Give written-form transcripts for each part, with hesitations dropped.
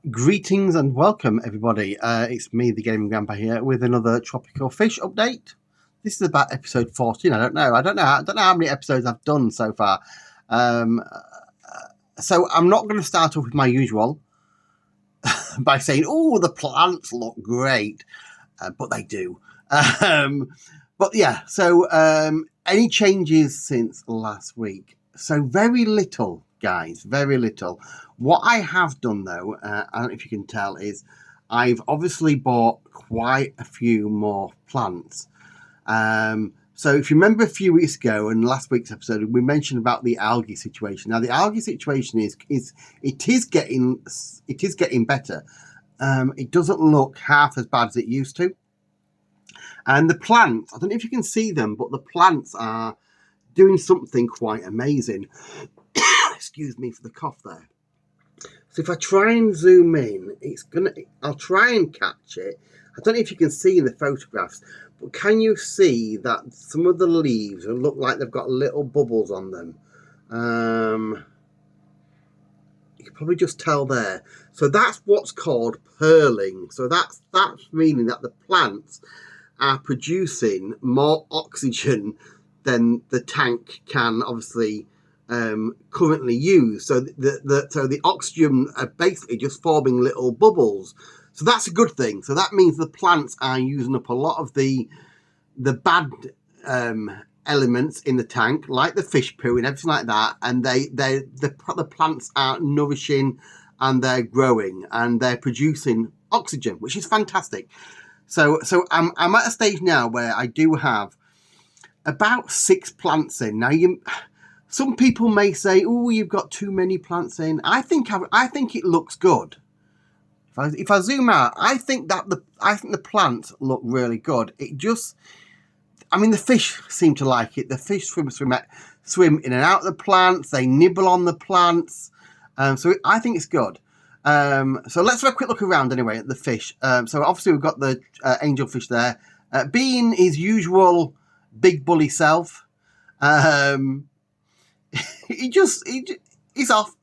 Greetings and welcome, everybody. It's me, the Gaming Grandpa, here with another tropical fish update. This is about episode 14. I don't know how many episodes I've done so far. So I'm not going to start off with my usual by saying, "Oh, the plants look great," but they do. But yeah, so any changes since last week? So very little, guys, very little. What I have done, though, I don't know if you can tell, is I've obviously bought quite a few more plants. So if you remember a few weeks ago and last week's episode, we mentioned about the algae situation. Now the algae situation is getting better. It doesn't look half as bad as it used to. And the plants, I don't know if you can see them, but the plants are doing something quite amazing. Excuse me for the cough there. So if I try and zoom in, I'll try and catch it. I don't know if you can see in the photographs, but can you see that some of the leaves look like they've got little bubbles on them? You can probably just tell there. So that's what's called pearling. So that's meaning that the plants are producing more oxygen than the tank can obviously currently use. So the oxygen are basically just forming little bubbles. So that's a good thing. So that means the plants are using up a lot of the bad elements in the tank, like the fish poo and everything like that, and the plants are nourishing and they're growing and they're producing oxygen, which is fantastic. So I'm at a stage now where I do have about 6 plants in. Now some people may say, "Oh, you've got too many plants in." I think it looks good. If I zoom out, I think the plants look really good. The fish seem to like it. The fish swim in and out of the plants. They nibble on the plants. So I think it's good. So let's have a quick look around anyway at the fish. So obviously we've got the angelfish there, being his usual big bully self. He's off.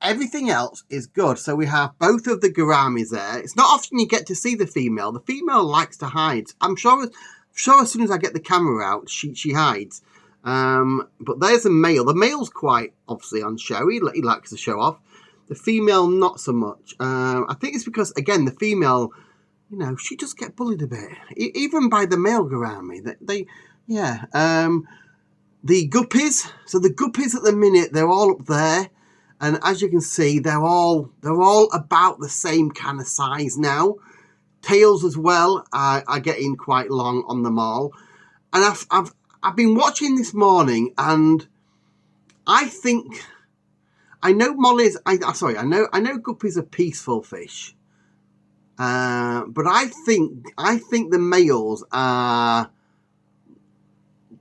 Everything else is good. So we have both of the gouramis there. It's not often you get to see the female. The female likes to hide. I'm sure as soon as I get the camera out, she hides. But there's a male. The male's quite obviously on show. He likes to show off. The female, not so much. I think it's because, again, the female, she just get bullied a bit, even by the male gourami. The guppies. So the guppies at the minute, they're all up there. And as you can see, they're all about the same kind of size now. Tails as well are getting quite long on them all. And I've been watching this morning, and I know mollies. I know guppies are peaceful fish, but I think the males are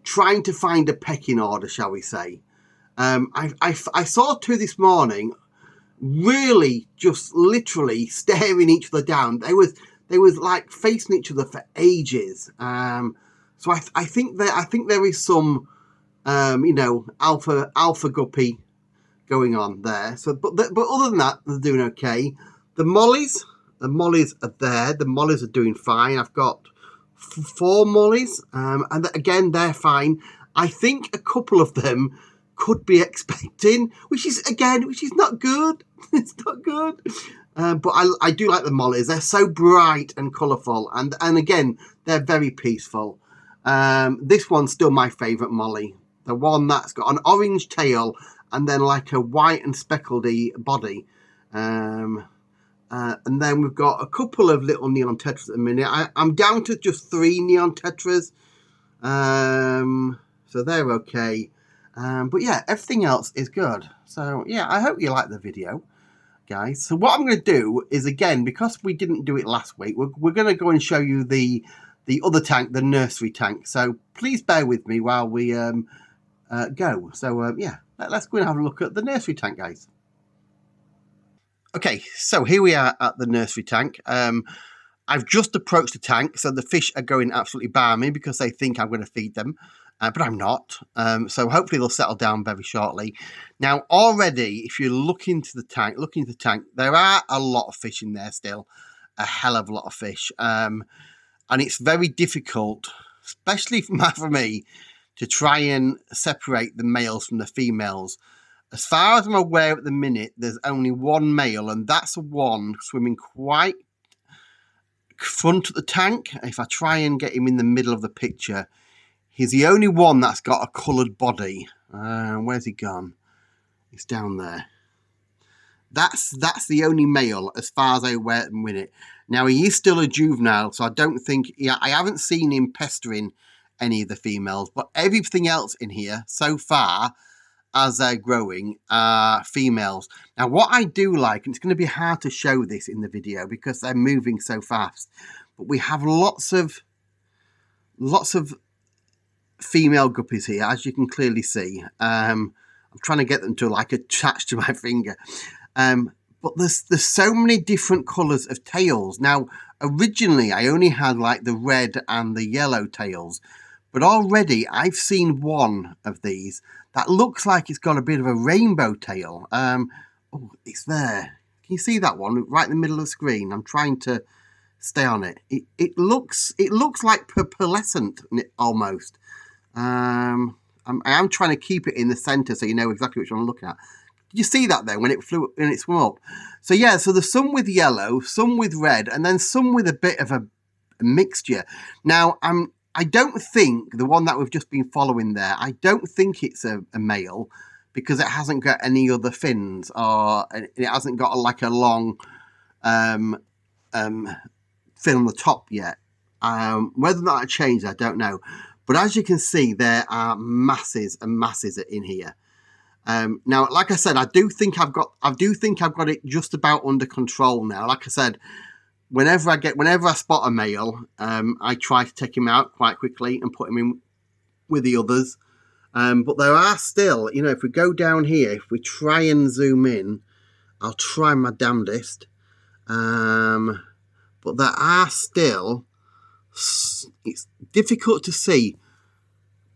trying to find a pecking order, shall we say? I saw 2 this morning, really just literally staring each other down. They was like facing each other for ages. So I think there is some alpha guppy going on there. So but other than that, they're doing okay. The mollies are there. The mollies are doing fine. I've got 4 mollies, and again they're fine. I think a couple of them could be expecting, which is not good. It's not good. But I do like the mollies. They're so bright and colourful, and again, they're very peaceful. This one's still my favourite molly. The one that's got an orange tail and then like a white and speckledy body. And then we've got a couple of little neon tetras at the minute. I'm down to just 3 neon tetras. So they're okay. But yeah, everything else is good. So yeah, I hope you like the video, guys. So what I'm going to do is, again, because we didn't do it last week, we're going to go and show you the other tank, the nursery tank. So please bear with me while we go. So yeah, let's go and have a look at the nursery tank, guys. Okay, so here we are at the nursery tank. I've just approached the tank, so the fish are going absolutely balmy because they think I'm going to feed them. but I'm not. So hopefully they'll settle down very shortly. Now, already, if you look into the tank, there are a lot of fish in there still, a hell of a lot of fish. And it's very difficult, especially for me, to try and separate the males from the females. As far as I'm aware at the minute, there's only one male, and that's the one swimming quite front of the tank. If I try and get him in the middle of the picture, he's the only one that's got a coloured body. Where's he gone? He's down there. That's the only male as far as I'm aware at the minute. Now, he is still a juvenile, so I don't think... I haven't seen him pestering any of the females, but everything else in here so far, as they're growing, are females. Now, what I do like, and it's going to be hard to show this in the video because they're moving so fast, but we have lots of female guppies here, as you can clearly see. I'm trying to get them to like attach to my finger. But there's so many different colours of tails. Now, originally I only had like the red and the yellow tails, but already I've seen one of these that looks like it's got a bit of a rainbow tail. Oh, it's there. Can you see that one right in the middle of the screen? I'm trying to stay on it. It looks like pearlescent almost. I am trying to keep it in the centre so you know exactly which one I'm looking at. Did you see that there when it flew and it swam up? So yeah, so there's some with yellow, some with red, and then some with a bit of a mixture. Now, I don't think the one that we've just been following there, I don't think it's a male because it hasn't got any other fins, or it hasn't got like a long fin on the top yet. Whether or not it changed, I don't know. But as you can see, there are masses and masses in here. Now, like I said, I do think I've got it just about under control now. Like I said, whenever I spot a male, I try to take him out quite quickly and put him in with the others. But there are still, if we go down here, if we try and zoom in, I'll try my damnedest. But there are still, it's difficult to see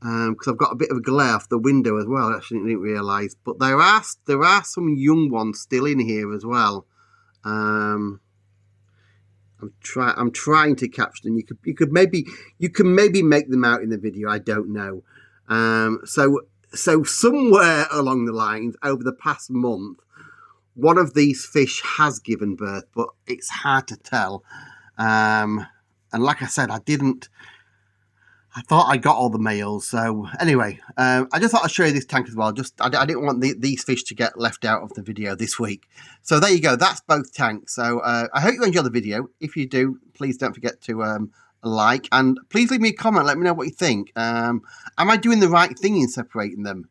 because I've got a bit of a glare off the window as well. I actually didn't realise, but there are some young ones still in here as well. I'm trying to capture them. You can maybe make them out in the video. I don't know. So somewhere along the lines over the past month, one of these fish has given birth, but it's hard to tell. And like I said, I thought I got all the males. So anyway, I just thought I'd show you this tank as well. I didn't want these fish to get left out of the video this week. So there you go. That's both tanks. So I hope you enjoyed the video. If you do, please don't forget to like, and please leave me a comment. Let me know what you think. Am I doing the right thing in separating them?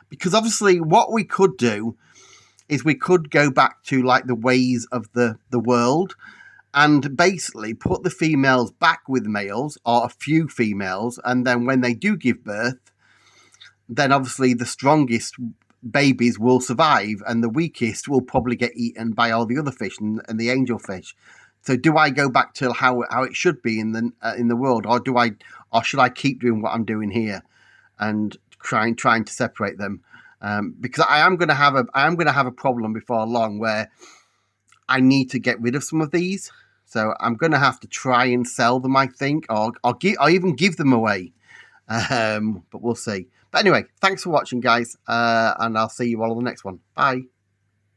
Because obviously what we could do is we could go back to like the ways of the world and basically put the females back with males, or a few females, and then when they do give birth, then obviously the strongest babies will survive and the weakest will probably get eaten by all the other fish and the angelfish. So do I go back to how it should be in the world, or should I keep doing what I'm doing here and trying to separate them? Because I am going to have a problem before long where I need to get rid of some of these. So I'm going to have to try and sell them, I think, or even give them away. But we'll see. But anyway, thanks for watching, guys, and I'll see you all on the next one. Bye.